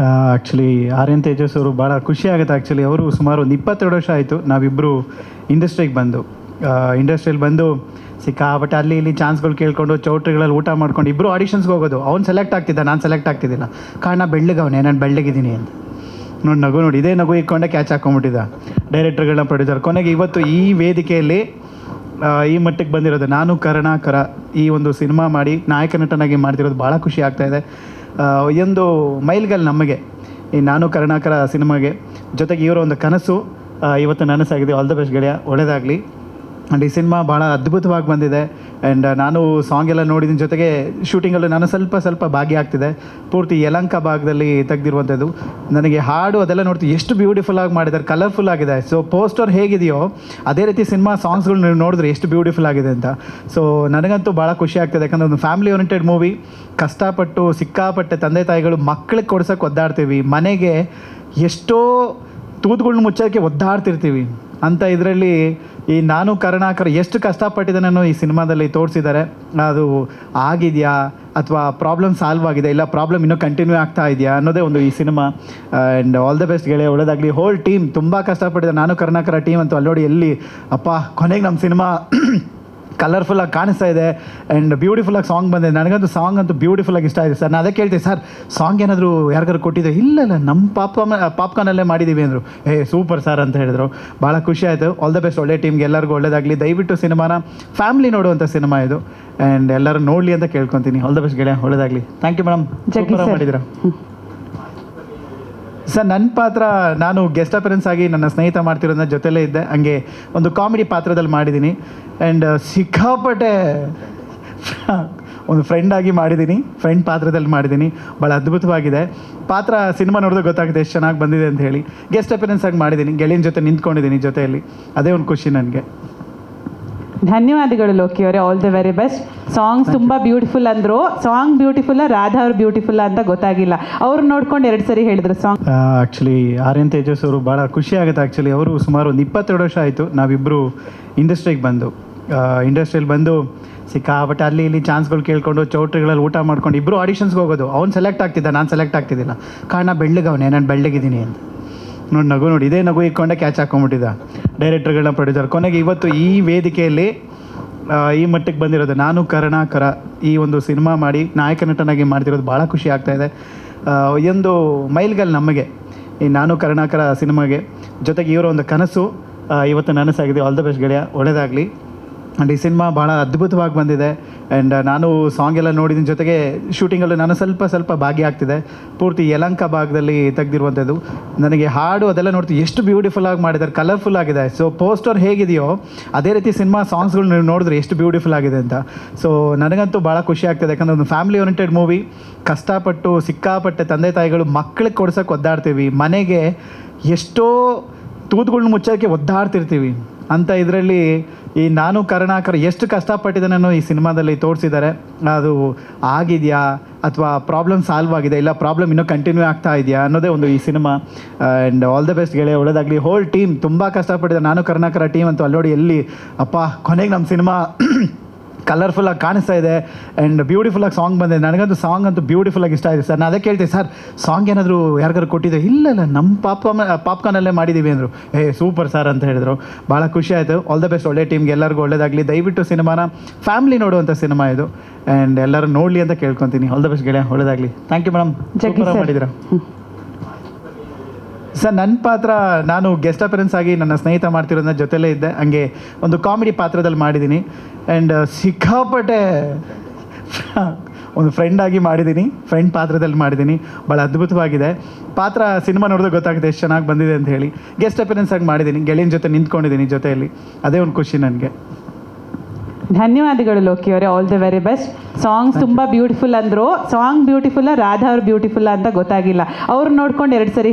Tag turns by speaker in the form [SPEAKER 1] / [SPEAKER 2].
[SPEAKER 1] Actually Aryan Tejas ಅವರು ಭಾಳ ಖುಷಿ ಆಗುತ್ತೆ. ಆ್ಯಕ್ಚುಲಿ ಅವರು ಸುಮಾರು ಒಂದು 22 ವರ್ಷ ಆಯಿತು ನಾವಿಬ್ಬರು ಇಂಡಸ್ಟ್ರಿಗೆ ಬಂದು. ಇಂಡಸ್ಟ್ರಿಯಲ್ಲಿ ಬಂದು ಸಿಕ್ಕಾಪಟ್ಟೆ ಅಲ್ಲಿ ಇಲ್ಲಿ ಚಾನ್ಸ್ಗಳು ಕೇಳ್ಕೊಂಡು ಚೌಟ್ರಿಗಳಲ್ಲಿ ಊಟ ಮಾಡ್ಕೊಂಡು ಇಬ್ಬರು ಆಡಿಷನ್ಸ್ಗೆ ಹೋಗೋದು. ಅವ್ನು ಸೆಲೆಕ್ಟ್ ಆಗ್ತಿದ್ದ, ನಾನು ಸೆಲೆಕ್ಟ್ ಆಗ್ತಿದ್ದಿಲ್ಲ. ಕಾರಣ ಬೆಳ್ಳಗವನೇ, ನಾನು ಬೆಳ್ಳಗಿದ್ದೀನಿ ಅಂತ. ನೋಡಿ ಇದೇ ನಗು ಇಕ್ಕೊಂಡೆ ಕ್ಯಾಚ್ ಹಾಕ್ಕೊಂಬಿಟ್ಟಿದ್ದ ಡೈರೆಕ್ಟರ್ಗಳನ್ನ, ಪ್ರೊಡ್ಯೂಸರ್. ಕೊನೆಗೆ ಇವತ್ತು ಈ ವೇದಿಕೆಯಲ್ಲಿ ಈ ಮಟ್ಟಕ್ಕೆ ಬಂದಿರೋದು, ನಾನು ಕರುಣಾಕರ ಈ ಒಂದು ಸಿನಿಮಾ ಮಾಡಿ ನಾಯಕ ನಟನಾಗಿ ಮಾಡ್ತಿರೋದು ಭಾಳ ಖುಷಿ ಆಗ್ತಾಯಿದೆ. ಒಂದು ಮೈಲ್ಗಲ್ ನಮಗೆ ಈ ನಾನು ಕರುಣಾಕರ ಸಿನಿಮಾಗೆ. ಜೊತೆಗೆ ಇವರ ಒಂದು ಕನಸು ಇವತ್ತು ನನಸಾಗಿದೆ. ಆಲ್ ದ ಬೆಸ್ಟ್ ಗೆಳೆಯ, ಒಳ್ಳೆಯದಾಗಲಿ. ಆ್ಯಂಡ್ ಈ ಸಿನಿಮಾ ಭಾಳ ಅದ್ಭುತವಾಗಿ ಬಂದಿದೆ. ಆ್ಯಂಡ್ ನಾನು ಸಾಂಗ್ ಎಲ್ಲ ನೋಡಿದ್ದೀನಿ, ಜೊತೆಗೆ ಶೂಟಿಂಗಲ್ಲೂ ನಾನು ಸ್ವಲ್ಪ ಭಾಗಿಯಾಗ್ತಿದೆ. ಪೂರ್ತಿ ಯಲಂಕ ಭಾಗದಲ್ಲಿ ತೆಗೆದಿರುವಂಥದ್ದು. ನನಗೆ ಹಾಡು ಅದೆಲ್ಲ ನೋಡ್ತೀವಿ, ಎಷ್ಟು ಬ್ಯೂಟಿಫುಲ್ಲಾಗಿ ಮಾಡಿದ್ದಾರೆ, ಕಲರ್ಫುಲ್ ಆಗಿದೆ. ಸೊ ಪೋಸ್ಟರ್ ಹೇಗಿದೆಯೋ ಅದೇ ರೀತಿ ಸಿನಿಮಾ ಸಾಂಗ್ಸ್ಗಳು ನೀವು ನೋಡಿದ್ರೆ ಎಷ್ಟು ಬ್ಯೂಟಿಫುಲ್ ಆಗಿದೆ ಅಂತ. ಸೊ ನನಗಂತೂ ಭಾಳ ಖುಷಿ ಆಗ್ತದೆ. ಯಾಕಂದರೆ ಒಂದು ಫ್ಯಾಮಿಲಿ ಓರಿಯೆಂಟೆಡ್ ಮೂವಿ. ಕಷ್ಟಪಟ್ಟು ಸಿಕ್ಕಾಪಟ್ಟೆ ತಂದೆ ತಾಯಿಗಳು ಮಕ್ಕಳಿಗೆ ಕೊಡ್ಸೋಕೆ ಒದ್ದಾಡ್ತೀವಿ, ಮನೆಗೆ ಎಷ್ಟೋ ತೂತುಗಳ್ನ ಮುಚ್ಚೋಕ್ಕೆ ಒದ್ದಾಡ್ತಿರ್ತೀವಿ ಅಂತ ಇದರಲ್ಲಿ ಈ ನಾನು ಕರುಣಾಕರ ಎಷ್ಟು ಕಷ್ಟಪಟ್ಟಿದ್ದಾನೋ ಈ ಸಿನಿಮಾದಲ್ಲಿ ತೋರಿಸಿದ್ದಾರೆ. ಅದು ಆಗಿದೆಯಾ ಅಥವಾ ಪ್ರಾಬ್ಲಮ್ ಸಾಲ್ವ್ ಆಗಿದೆ, ಇಲ್ಲ ಪ್ರಾಬ್ಲಮ್ ಇನ್ನೂ ಕಂಟಿನ್ಯೂ ಆಗ್ತಾ ಇದೆಯಾ ಅನ್ನೋದೇ ಒಂದು ಈ cinema. And all the best ಗೆಳೆಯ, ಒಳ್ಳೆಯದಾಗಲಿ. ಹೋಲ್ ಟೀಮ್ ತುಂಬ ಕಷ್ಟಪಟ್ಟಿದ್ದಾರೆ. ನಾನು ಕರುಣಾಕರ ಟೀಮ್ ಅಂತೂ ಅಲ್ಲಿ ನೋಡಿ, ಎಲ್ಲಿ ಅಪ್ಪ ಕೊನೆಗೆ ನಮ್ಮ ಸಿನಿಮಾ ಕಲರ್ಫುಲ್ಲಾಗಿ ಕಾಣಿಸ್ತಾ ಇದೆ. ಆ್ಯಂಡ್ ಬ್ಯೂಟಿಫುಲ್ಲಾಗಿ ಸಾಂಗ್ ಬಂದಿದೆ. ನನಗಂತೂ ಸಾಂಗ್ ಅಂತೂ ಬ್ಯೂಟಿಫುಲ್ಲಾಗಿ ಇಷ್ಟ ಆಗಿದೆ ಸರ್. ನಾನು ಅದೇ ಕೇಳ್ತೀನಿ, ಸರ್ ಸಾಂಗ್ ಏನಾದರೂ ಯಾರಿಗಾರು ಕೊಟ್ಟಿದ್ದೆ? ಇಲ್ಲ ನಮ್ಮ ಪಾಪ್ಕಾರ್ನಲ್ಲೇ ಮಾಡಿದ್ದೀವಿ ಅಂದರು. ಸೂಪರ್ ಸರ್ ಅಂತ ಹೇಳಿದ್ರು. ಭಾಳ ಖುಷಿ ಆಯಿತು. ಆಲ್ ದ ಬೆಸ್ಟ್, ಒಳ್ಳೆ ಟೀಮ್ಗೆ ಎಲ್ಲರಿಗೂ ಒಳ್ಳೆಯದಾಗಲಿ. ದಯವಿಟ್ಟು ಸಿನಿಮಾನ ಫ್ಯಾಮಿಲಿ ನೋಡುವಂಥ ಸಿನಿಮಾ ಇದು. ಆ್ಯಂಡ್ ಎಲ್ಲರೂ ನೋಡಲಿ ಅಂತ ಕೇಳ್ಕೊತೀನಿ. ಆಲ್ ದ ಬೆಸ್ಟ್ ಗೆಳೆಯ, ಒಳ್ಳೆಯದಾಗಲಿ. ಥ್ಯಾಂಕ್ ಯು ಮೇಡಮ್, ಸೂಪರ್ ಮಾಡಿದ್ದೀರಾ ಸರ್. ನನ್ನ ಪಾತ್ರ ನಾನು ಗೆಸ್ಟ್ ಅಪಿಯರೆನ್ಸ್ ಆಗಿ ನನ್ನ ಸ್ನೇಹಿತ ಮಾಡ್ತಿರೋದನ್ನ ಜೊತೆಲೇ ಇದ್ದೆ. ಹಂಗೆ ಒಂದು ಕಾಮಿಡಿ ಪಾತ್ರದಲ್ಲಿ ಮಾಡಿದ್ದೀನಿ. ಆ್ಯಂಡ್ ಸಿಕ್ಕಾಪಟ್ಟೆ ಒಂದು ಫ್ರೆಂಡ್ ಆಗಿ ಮಾಡಿದ್ದೀನಿ, ಫ್ರೆಂಡ್ ಪಾತ್ರದಲ್ಲಿ ಮಾಡಿದ್ದೀನಿ. ಭಾಳ ಅದ್ಭುತವಾಗಿದೆ ಪಾತ್ರ. ಸಿನಿಮಾ ನೋಡಿದ್ರೆ ಗೊತ್ತಾಗುತ್ತೆ ಎಷ್ಟು ಚೆನ್ನಾಗಿ ಬಂದಿದೆ ಅಂತ ಹೇಳಿ. ಗೆಸ್ಟ್ ಅಪಿಯರೆನ್ಸ್ ಆಗಿ ಮಾಡಿದ್ದೀನಿ, ಗೆಳೆಯನ ಜೊತೆ ನಿಂತ್ಕೊಂಡಿದ್ದೀನಿ ಜೊತೆಯಲ್ಲಿ. ಅದೇ ಒಂದು ಖುಷಿ ನನಗೆ.
[SPEAKER 2] ಧನ್ಯವಾದಗಳು ಲೋಕಿ ಅವರೇ, all the very best. Songs ತುಂಬ ಬ್ಯೂಟಿಫುಲ್ ಅಂದರು. ಸಾಂಗ್ ಬ್ಯೂಟಿಫುಲ್ಲ, ರಾಧಾ ಅವ್ರು ಬ್ಯೂಟಿಫುಲ್ಲ ಅಂತ ಗೊತ್ತಾಗಿಲ್ಲ. ಅವ್ರು ನೋಡ್ಕೊಂಡು 2 ಸರಿ ಹೇಳಿದ್ರು ಸಾಂಗ್.
[SPEAKER 1] ಆ್ಯಕ್ಚುಲಿ ಆರ್ಯನ್ ತೇಜಸ್ ಅವರು ಭಾಳ ಖುಷಿ ಆಗುತ್ತೆ. ಆ್ಯಕ್ಚುಲಿ ಅವರು ಸುಮಾರು ಒಂದು 22 ವರ್ಷ ಆಯಿತು ನಾವಿಬ್ಬರು ಇಂಡಸ್ಟ್ರಿಗೆ ಬಂದು. ಇಂಡಸ್ಟ್ರಿಯಲ್ಲಿ ಬಂದು ಸಿಕ್ಕಾಪಟ್ಟೆ ಅಲ್ಲಿ ಇಲ್ಲಿ ಚಾನ್ಸ್ಗಳು ಕೇಳ್ಕೊಂಡು ಚೌಟ್ರಿಗಳಲ್ಲಿ ಊಟ ಮಾಡ್ಕೊಂಡು ಇಬ್ಬರು ಆಡಿಷನ್ಸ್ಗೆ ಹೋಗೋದು. ಅವ್ನು ಸೆಲೆಕ್ಟ್ ಆಗ್ತಿದ್ದ, ನಾನು ಸೆಲೆಕ್ಟ್ ಆಗ್ತಿದ್ದಿಲ್ಲ. ಕಾರಣ ಬೆಳ್ಳಗವನೇ, ನಾನು ಬೆಳ್ಳಗಿದ್ದೀನಿ ಅಂತ. ನೋಡಿ ಇದೇ ನಗು ಇಕ್ಕೊಂಡೆ ಕ್ಯಾಚ್ ಹಾಕ್ಕೊಂಬಿಟ್ಟಿದ್ದ ಡೈರೆಕ್ಟರ್ಗಳನ್ನ, ಪ್ರೊಡ್ಯೂಸರ್. ಕೊನೆಗೆ ಇವತ್ತು ಈ ವೇದಿಕೆಯಲ್ಲಿ ಈ ಮಟ್ಟಕ್ಕೆ ಬಂದಿರೋದು, ನಾನು ಕರುಣಾಕರ ಈ ಒಂದು ಸಿನಿಮಾ ಮಾಡಿ ನಾಯಕ ನಟನಾಗಿ ಮಾಡ್ತಿರೋದು ಭಾಳ ಖುಷಿ ಆಗ್ತಾಯಿದೆ. ಒಂದು ಮೈಲ್ಗಲ್ ನಮಗೆ ಈ ನಾನು ಕರುಣಾಕರ ಸಿನಿಮಾಗೆ. ಜೊತೆಗೆ ಇವರ ಒಂದು ಕನಸು ಇವತ್ತು ನನಸಾಗಿದೆ. ಆಲ್ ದ ಬೆಸ್ಟ್ ಗೆಳೆಯ, ಒಳ್ಳೆಯದಾಗಲಿ. ಆ್ಯಂಡ್ ಈ ಸಿನಿಮಾ ಭಾಳ ಅದ್ಭುತವಾಗಿ ಬಂದಿದೆ. ಆ್ಯಂಡ್ ನಾನು ಸಾಂಗ್ ಎಲ್ಲ ನೋಡಿದ್ದೀನಿ, ಜೊತೆಗೆ ಶೂಟಿಂಗಲ್ಲೂ ನಾನು ಸ್ವಲ್ಪ ಭಾಗಿಯಾಗ್ತಿದೆ. ಪೂರ್ತಿ ಯಲಂಕ ಭಾಗದಲ್ಲಿ ತೆಗೆದಿರುವಂಥದ್ದು. ನನಗೆ ಹಾಡು ಅದೆಲ್ಲ ನೋಡ್ತೀವಿ, ಎಷ್ಟು ಬ್ಯೂಟಿಫುಲ್ಲಾಗಿ ಮಾಡಿದ್ದಾರೆ, ಕಲರ್ಫುಲ್ ಆಗಿದೆ. ಸೊ ಪೋಸ್ಟರ್ ಹೇಗಿದೆಯೋ ಅದೇ ರೀತಿ ಸಿನಿಮಾ ಸಾಂಗ್ಸ್ಗಳು ನೀವು ನೋಡಿದ್ರೆ ಎಷ್ಟು ಬ್ಯೂಟಿಫುಲ್ ಆಗಿದೆ ಅಂತ. ಸೊ ನನಗಂತೂ ಭಾಳ ಖುಷಿ ಆಗ್ತದೆ. ಯಾಕಂದರೆ ಒಂದು ಫ್ಯಾಮಿಲಿ ಓರಿಯೆಂಟೆಡ್ ಮೂವಿ. ಕಷ್ಟಪಟ್ಟು ಸಿಕ್ಕಾಪಟ್ಟೆ ತಂದೆ ತಾಯಿಗಳು ಮಕ್ಕಳಿಗೆ ಕೊಡ್ಸೋಕೆ ಒದ್ದಾಡ್ತೀವಿ, ಮನೆಗೆ ಎಷ್ಟೋ ತೂತುಗಳ್ನ ಮುಚ್ಚೋಕ್ಕೆ ಒದ್ದಾಡ್ತಿರ್ತೀವಿ ಅಂತ ಇದರಲ್ಲಿ ಈ ನಾನು ಕರುಣಾಕರ ಎಷ್ಟು ಕಷ್ಟಪಟ್ಟಿದ್ದಾನೋ ಈ ಸಿನಿಮಾದಲ್ಲಿ ತೋರಿಸಿದ್ದಾರೆ. ಅದು ಆಗಿದೆಯಾ ಅಥವಾ ಪ್ರಾಬ್ಲಮ್ ಸಾಲ್ವ್ ಆಗಿದೆ, ಇಲ್ಲ ಪ್ರಾಬ್ಲಮ್ ಇನ್ನೂ ಕಂಟಿನ್ಯೂ ಆಗ್ತಾ ಇದೆಯಾ ಅನ್ನೋದೇ ಒಂದು ಈ cinema. And all the best ಗೆಳೆಯ, ಒಳ್ಳೆಯದಾಗಲಿ. ಹೋಲ್ ಟೀಮ್ ತುಂಬ ಕಷ್ಟಪಟ್ಟಿದ್ದಾರೆ. ನಾನು ಕರುಣಾಕರ ಟೀಮ್ ಅಂತೂ ಅಲ್ಲಿ ನೋಡಿ, ಎಲ್ಲಿ ಅಪ್ಪ ಕೊನೆಗೆ ನಮ್ಮ ಸಿನಿಮಾ ಕಲರ್ಫುಲ್ಲಾಗಿ ಕಾಣಿಸ್ತಾ ಇದೆ. ಆ್ಯಂಡ್ ಬ್ಯೂಟಿಫುಲ್ಲಾಗಿ ಸಾಂಗ್ ಬಂದಿದೆ. ನನಗಂತೂ ಸಾಂಗ್ ಅಂತೂ ಬ್ಯೂಟಿಫುಲ್ಲಾಗಿ ಇಷ್ಟ ಆಗಿದೆ ಸರ್. ನಾನು ಅದೇ ಕೇಳ್ತೀನಿ, ಸರ್ ಸಾಂಗ್ ಏನಾದರೂ ಯಾರಿಗಾರು ಕೊಟ್ಟಿದ್ದೆ? ಇಲ್ಲ ನಮ್ಮ ಪಾಪ್ಕಾರ್ನಲ್ಲೇ ಮಾಡಿದ್ದೀವಿ ಅಂದರು. ಸೂಪರ್ ಸರ್ ಅಂತ ಹೇಳಿದ್ರು. ಭಾಳ ಖುಷಿ ಆಯಿತು. ಆಲ್ ದ ಬೆಸ್ಟ್, ಒಳ್ಳೆ ಟೀಮ್ಗೆ ಎಲ್ಲರಿಗೂ ಒಳ್ಳೆಯದಾಗಲಿ. ದಯವಿಟ್ಟು ಸಿನಿಮಾನ ಫ್ಯಾಮಿಲಿ ನೋಡುವಂಥ ಸಿನಿಮಾ ಇದು. ಆ್ಯಂಡ್ ಎಲ್ಲರೂ ನೋಡಲಿ ಅಂತ ಕೇಳ್ಕೊತೀನಿ. ಆಲ್ ದ ಬೆಸ್ಟ್ ಗೆಳೆಯ, ಒಳ್ಳೆಯದಾಗಲಿ. ಥ್ಯಾಂಕ್ ಯು ಮೇಡಮ್, ಸೂಪರ್ ಮಾಡಿದ್ದೀರಾ ಸರ್. ನನ್ನ ಪಾತ್ರ ನಾನು ಗೆಸ್ಟ್ ಅಪಿಯರೆನ್ಸ್ ಆಗಿ ನನ್ನ ಸ್ನೇಹಿತ ಮಾಡ್ತಿರೋದನ್ನ ಜೊತೆಲೇ ಇದ್ದೆ. ಹಂಗೆ ಒಂದು ಕಾಮಿಡಿ ಪಾತ್ರದಲ್ಲಿ ಮಾಡಿದ್ದೀನಿ. ಆ್ಯಂಡ್ ಸಿಕ್ಕಾಪಟ್ಟೆ ಒಂದು ಫ್ರೆಂಡ್ ಆಗಿ ಮಾಡಿದ್ದೀನಿ, ಫ್ರೆಂಡ್ ಪಾತ್ರದಲ್ಲಿ ಮಾಡಿದ್ದೀನಿ. ಭಾಳ ಅದ್ಭುತವಾಗಿದೆ ಪಾತ್ರ. ಸಿನಿಮಾ ನೋಡಿದ್ರೆ ಗೊತ್ತಾಗುತ್ತೆ ಎಷ್ಟು ಚೆನ್ನಾಗಿ ಬಂದಿದೆ ಅಂತ ಹೇಳಿ. ಗೆಸ್ಟ್ ಅಪಿಯರೆನ್ಸ್ ಆಗಿ ಮಾಡಿದ್ದೀನಿ, ಗೆಳೆಯನ ಜೊತೆ ನಿಂತ್ಕೊಂಡಿದ್ದೀನಿ ಜೊತೆಯಲ್ಲಿ. ಅದೇ ಒಂದು ಖುಷಿ ನನಗೆ.
[SPEAKER 2] ಧನ್ಯವಾದಗಳು ಲೋಕಿ ಅವರೇ, all the very best. Songs ತುಂಬ ಬ್ಯೂಟಿಫುಲ್ ಅಂದರು. ಸಾಂಗ್ ಬ್ಯೂಟಿಫುಲ್ಲ, ರಾಧಾ ಅವ್ರು ಬ್ಯೂಟಿಫುಲ್ಲ ಅಂತ ಗೊತ್ತಾಗಿಲ್ಲ. ಅವ್ರು ನೋಡ್ಕೊಂಡು 2 ಸರಿ